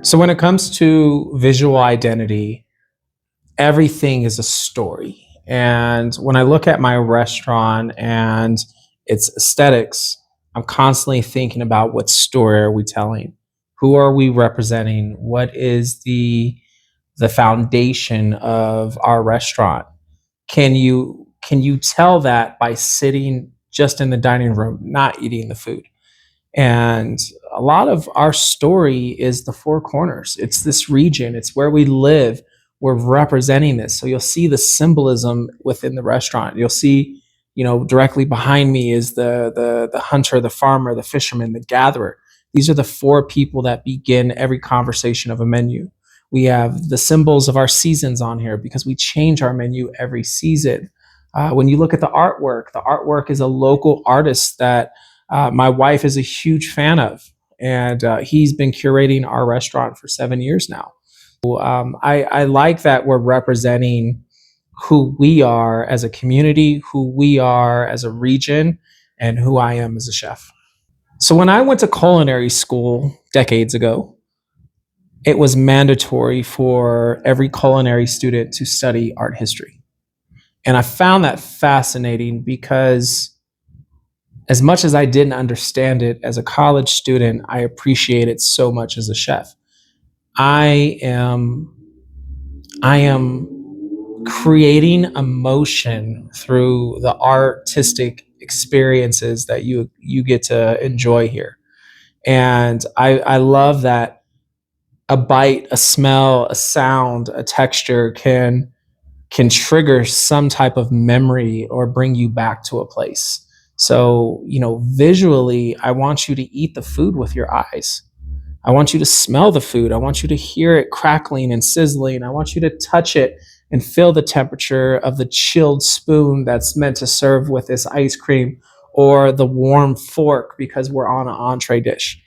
So when it comes to visual identity, everything is a story. And when I look at my restaurant and its aesthetics, I'm constantly thinking about what story are we telling? Who are we representing? What is the foundation of our restaurant? Can you tell that by sitting just in the dining room, not eating the food? And a lot of our story is the four corners. It's this region, it's where we live. We're representing this. So you'll see the symbolism within the restaurant. You'll see, directly behind me is the hunter, the farmer, the fisherman, the gatherer. These are the four people that begin every conversation of a menu. We have the symbols of our seasons on here because we change our menu every season. When you look at the artwork is a local artist that my wife is a huge fan of, and he's been curating our restaurant for 7 years now. I like that we're representing who we are as a community, who we are as a region, and who I am as a chef. So when I went to culinary school decades ago, it was mandatory for every culinary student to study art history. And I found that fascinating because as much as I didn't understand it as a college student, I appreciate it so much as a chef. I am I am creating emotion through the artistic experiences that you get to enjoy here. And I love that a bite, a smell, a sound, a texture can trigger some type of memory or bring you back to a place. So, visually, I want you to eat the food with your eyes. I want you to smell the food. I want you to hear it crackling and sizzling. I want you to touch it and feel the temperature of the chilled spoon that's meant to serve with this ice cream or the warm fork because we're on an entree dish.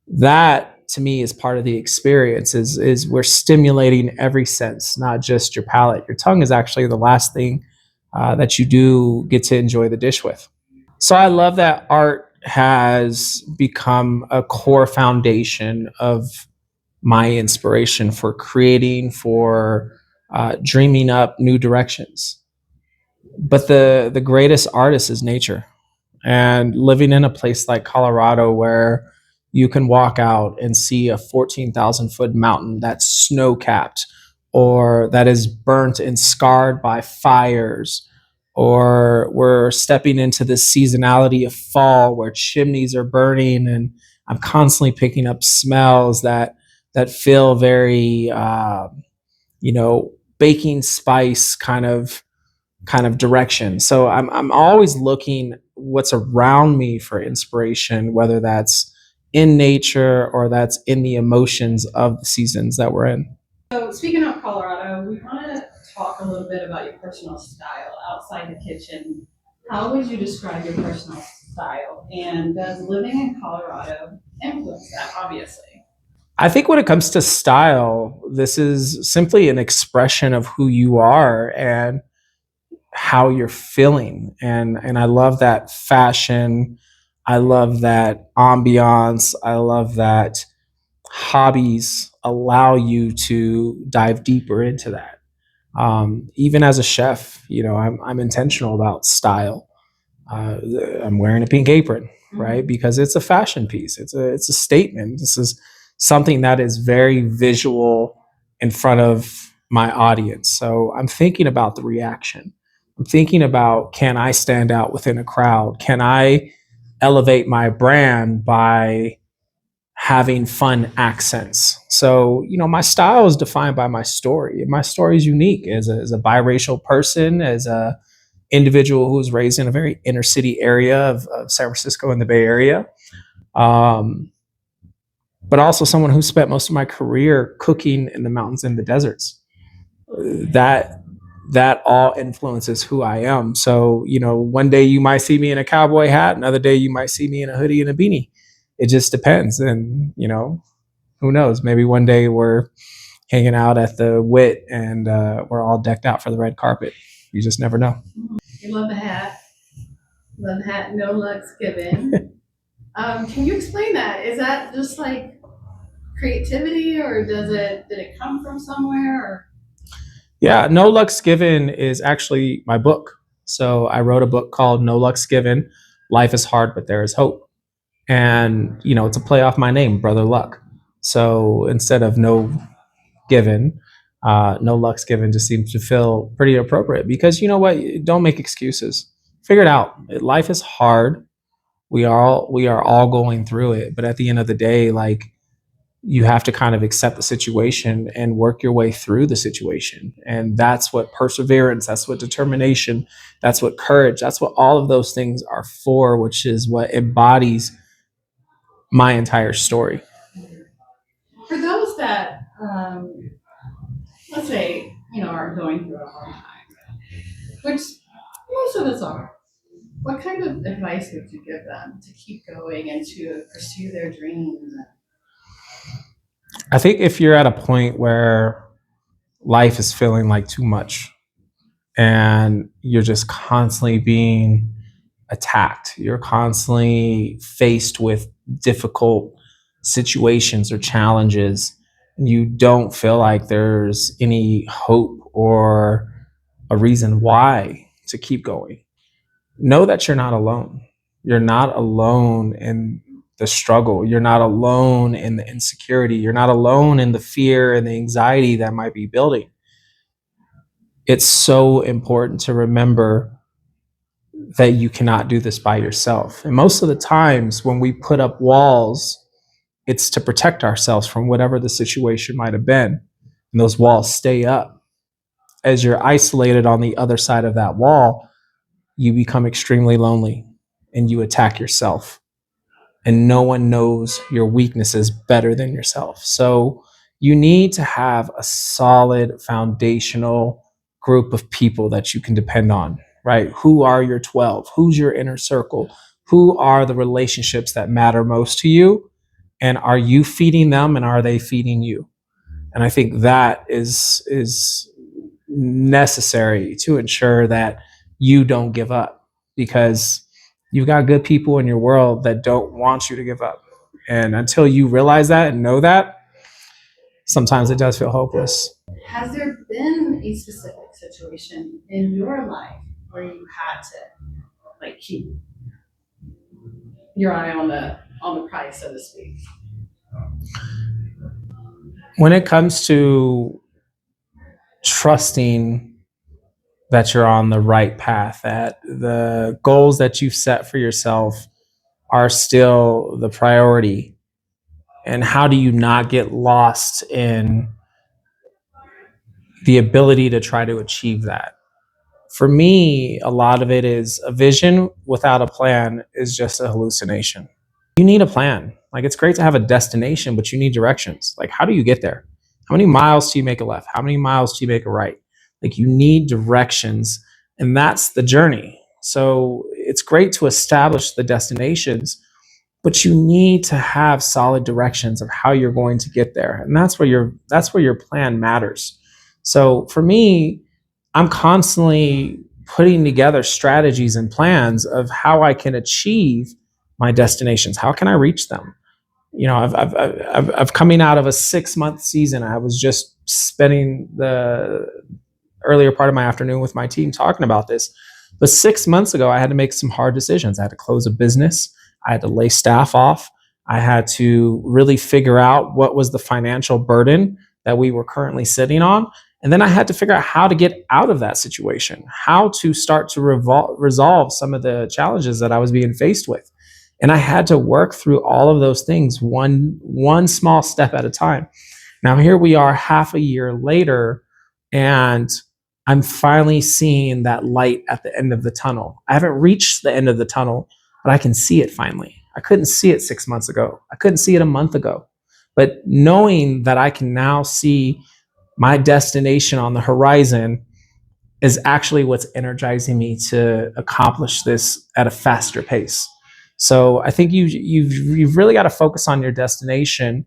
That to me is part of the experience is we're stimulating every sense, not just your palate. Your tongue is actually the last thing that you do get to enjoy the dish with. So I love that art has become a core foundation of my inspiration for creating, for dreaming up new directions. But the greatest artist is nature. And living in a place like Colorado where you can walk out and see a 14,000-foot mountain that's snow capped or that is burnt and scarred by fires, or we're stepping into the seasonality of fall where chimneys are burning and I'm constantly picking up smells that feel very baking spice kind of direction. So I'm always looking what's around me for inspiration, whether that's in nature or that's in the emotions of the seasons that we're in. So speaking of Colorado, we want to talk a little bit about your personal style outside the kitchen. How would you describe your personal style? And does living in Colorado influence that, obviously? I think when it comes to style, this is simply an expression of who you are and how you're feeling. And I love that fashion. I love that ambiance. I love that hobbies allow you to dive deeper into that. Even as a chef, I'm intentional about style. Uh, I'm wearing a pink apron, right? Because it's a fashion piece. It's a statement. This is something that is very visual in front of my audience. So I'm thinking about the reaction. I'm thinking about, can I stand out within a crowd? Can I elevate my brand by having fun accents? So, my style is defined by my story. And my story is unique as a biracial person, as a individual who was raised in a very inner city area of San Francisco in the Bay Area. Um, but also someone who spent most of my career cooking in the mountains and the deserts. That that all influences who I am. So, one day you might see me in a cowboy hat, another day you might see me in a hoodie and a beanie. It just depends. And, who knows? Maybe one day we're hanging out at the WIT and we're all decked out for the red carpet. You just never know. You love the hat. Love the hat. No looks given. Can you explain that? Is that just like creativity, or did it come from somewhere? Or Yeah, No Luck's Given is actually my book. So I wrote a book called No Luck's Given. Life is hard, but there is hope. And, it's a play off my name, Brother Luck. So instead of no given, no luck's given just seems to feel pretty appropriate because you know what? Don't make excuses. Figure it out. Life is hard. We are all going through it, but at the end of the day, like you have to kind of accept the situation and work your way through the situation. And that's what perseverance, that's what determination, that's what courage, that's what all of those things are for, which is what embodies my entire story. for those that, let's say, are going through a hard time, which most of us are, what kind of advice would you give them to keep going and to pursue their dreams? I think if you're at a point where life is feeling like too much and you're just constantly being attacked, you're constantly faced with difficult situations or challenges, and you don't feel like there's any hope or a reason why to keep going, know that you're not alone. You're not alone in the struggle. You're not alone in the insecurity. You're not alone in the fear and the anxiety that might be building. It's so important to remember that you cannot do this by yourself. And most of the times when we put up walls, it's to protect ourselves from whatever the situation might have been. And those walls stay up. As you're isolated on the other side of that wall, you become extremely lonely and you attack yourself. And no one knows your weaknesses better than yourself. So you need to have a solid foundational group of people that you can depend on, right? Who are your 12? Who's your inner circle? Who are the relationships that matter most to you? And are you feeding them and are they feeding you? And I think that is necessary to ensure that you don't give up because you've got good people in your world that don't want you to give up. And until you realize that and know that, sometimes it does feel hopeless. Has there been a specific situation in your life where you had to like keep your eye on the prize, so to speak? When it comes to trusting that you're on the right path, that the goals that you've set for yourself are still the priority, and how do you not get lost in the ability to try to achieve that? For me, a lot of it is a vision without a plan is just a hallucination. You need a plan. Like it's great to have a destination, but you need directions. Like how do you get there? How many miles do you make a left? How many miles do you make a right? Like you need directions, and that's the journey. So it's great to establish the destinations, but you need to have solid directions of how you're going to get there, and that's where your plan matters. So for me, I'm constantly putting together strategies and plans of how I can achieve my destinations. How can I reach them? I've coming out of a 6 month season. I was just spending the earlier part of my afternoon with my team talking about this. But 6 months ago, I had to make some hard decisions. I had to close a business. I had to lay staff off. I had to really figure out what was the financial burden that we were currently sitting on. And then I had to figure out how to get out of that situation, how to start to resolve some of the challenges that I was being faced with. And I had to work through all of those things one small step at a time. Now here we are half a year later, and I'm finally seeing that light at the end of the tunnel. I haven't reached the end of the tunnel, but I can see it finally. I couldn't see it 6 months ago. I couldn't see it a month ago. But knowing that I can now see my destination on the horizon is actually what's energizing me to accomplish this at a faster pace. So I think you've really got to focus on your destination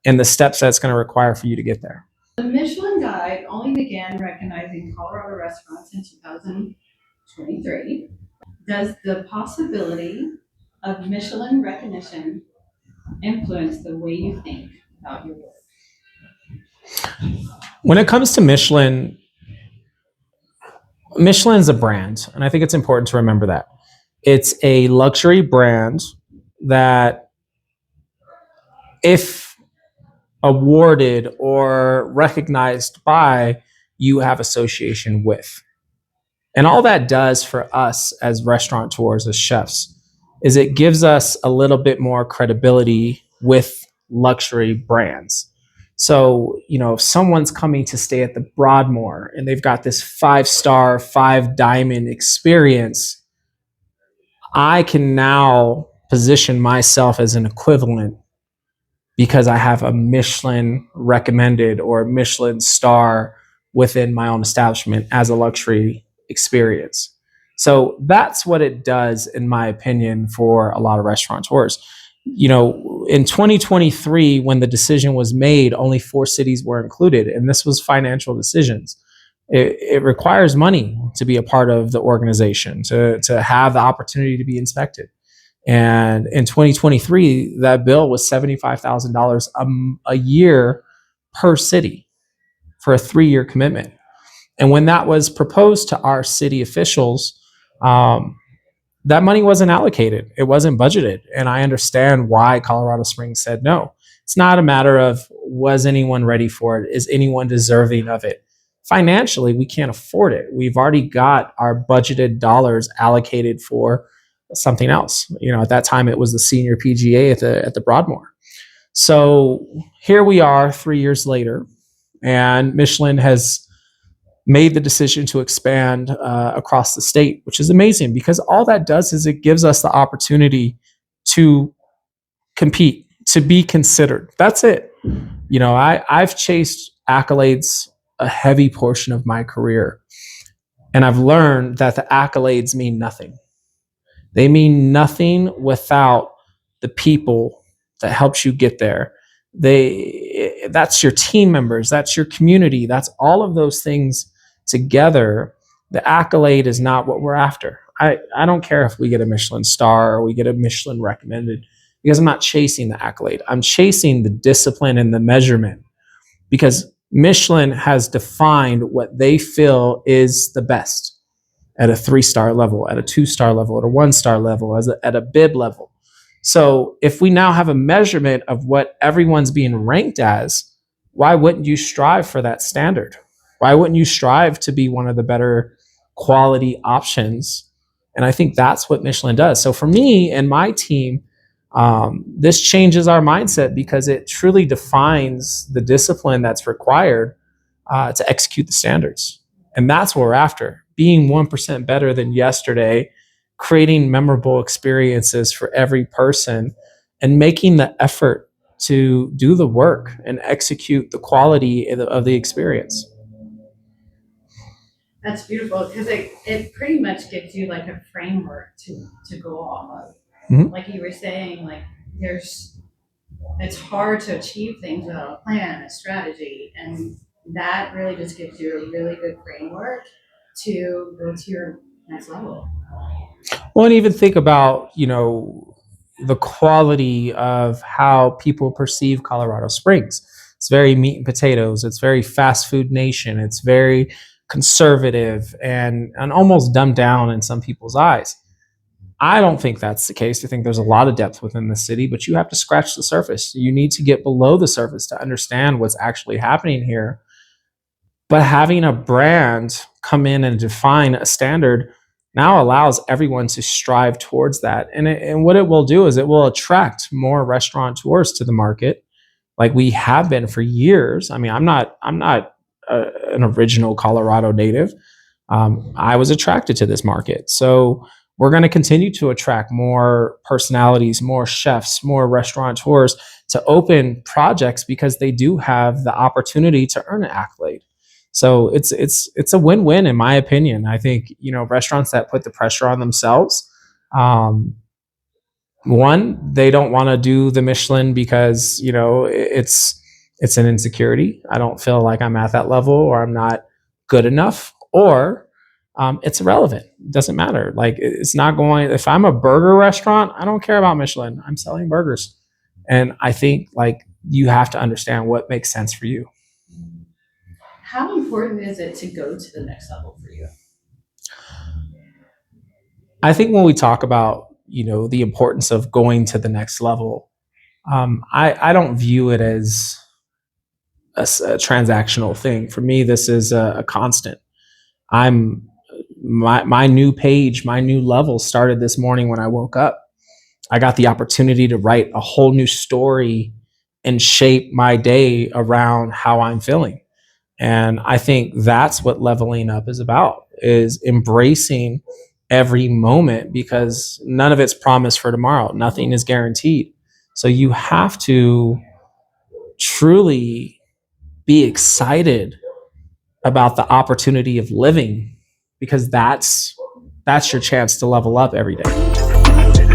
and the steps that's going to require for you to get there. The Michelin Guide only began recognizing Colorado restaurants in 2023. Does the possibility of Michelin recognition influence the way you think about your work? When it comes to Michelin, Michelin is a brand, and I think it's important to remember that. It's a luxury brand that, if awarded or recognized by, you have association with. And all that does for us as restaurateurs, as chefs, is it gives us a little bit more credibility with luxury brands. So, if someone's coming to stay at the Broadmoor and they've got this 5-star, 5-diamond experience, I can now position myself as an equivalent because I have a Michelin recommended or a Michelin star within my own establishment as a luxury experience. So that's what it does, in my opinion, for a lot of restaurateurs. In 2023, when the decision was made, only 4 cities were included, and this was financial decisions. It requires money to be a part of the organization, to have the opportunity to be inspected. And in 2023, that bill was $75,000 a year per city for a 3-year commitment. And when that was proposed to our city officials, that money wasn't allocated. It wasn't budgeted. And I understand why Colorado Springs said no. It's not a matter of, was anyone ready for it? Is anyone deserving of it? Financially, we can't afford it. We've already got our budgeted dollars allocated for something else. At that time, it was the senior PGA at the Broadmoor. So here we are 3 years later, and Michelin has made the decision to expand across the state, which is amazing, because all that does is it gives us the opportunity to compete, to be considered. That's it. I've chased accolades a heavy portion of my career, and I've learned that the accolades mean nothing. They mean nothing without the people that helped you get there. That's your team members, that's your community, that's all of those things together. The accolade is not what we're after. I don't care if we get a Michelin star or we get a Michelin recommended, because I'm not chasing the accolade. I'm chasing the discipline and the measurement, because Michelin has defined what they feel is the best at a 3-star level, at a 2-star level, at a 1-star level, at a bib level. So if we now have a measurement of what everyone's being ranked as, why wouldn't you strive for that standard? Why wouldn't you strive to be one of the better quality options? And I think that's what Michelin does. So for me and my team, this changes our mindset, because it truly defines the discipline that's required to execute the standards. And that's what we're after: being 1% better than yesterday, creating memorable experiences for every person, and making the effort to do the work and execute the quality of the experience. That's beautiful, because it pretty much gives you like a framework to go off of. Mhm. Like you were saying, like it's hard to achieve things without a plan, a strategy, and that really just gives you a really good framework to go to your next level. Well, and even think about, the quality of how people perceive Colorado Springs. It's very meat and potatoes. It's very fast food nation. It's very conservative and almost dumbed down in some people's eyes. I don't think that's the case. I think there's a lot of depth within the city, but you have to scratch the surface. You need to get below the surface to understand what's actually happening here. But having a brand come in and define a standard now allows everyone to strive towards that. And what it will do is it will attract more restaurateurs to the market, like we have been for years. I mean, I'm not an original Colorado native. I was attracted to this market. So we're going to continue to attract more personalities, more chefs, more restaurateurs to open projects, because they do have the opportunity to earn an accolade. So it's a win-win, in my opinion. I think, restaurants that put the pressure on themselves, one, they don't want to do the Michelin because, it's an insecurity. I don't feel like I'm at that level, or I'm not good enough, or it's irrelevant. It doesn't matter. Like, it's not going. If I'm a burger restaurant, I don't care about Michelin. I'm selling burgers, and I think, like, you have to understand what makes sense for you. How important is it to go to the next level for you? I think when we talk about, the importance of going to the next level, I don't view it as a transactional thing. For me, this is a constant. I'm my new page, my new level started this morning when I woke up. I got the opportunity to write a whole new story and shape my day around how I'm feeling. And I think that's what leveling up is about, is embracing every moment, because none of it's promised for tomorrow. Nothing is guaranteed. So you have to truly be excited about the opportunity of living, because that's your chance to level up every day.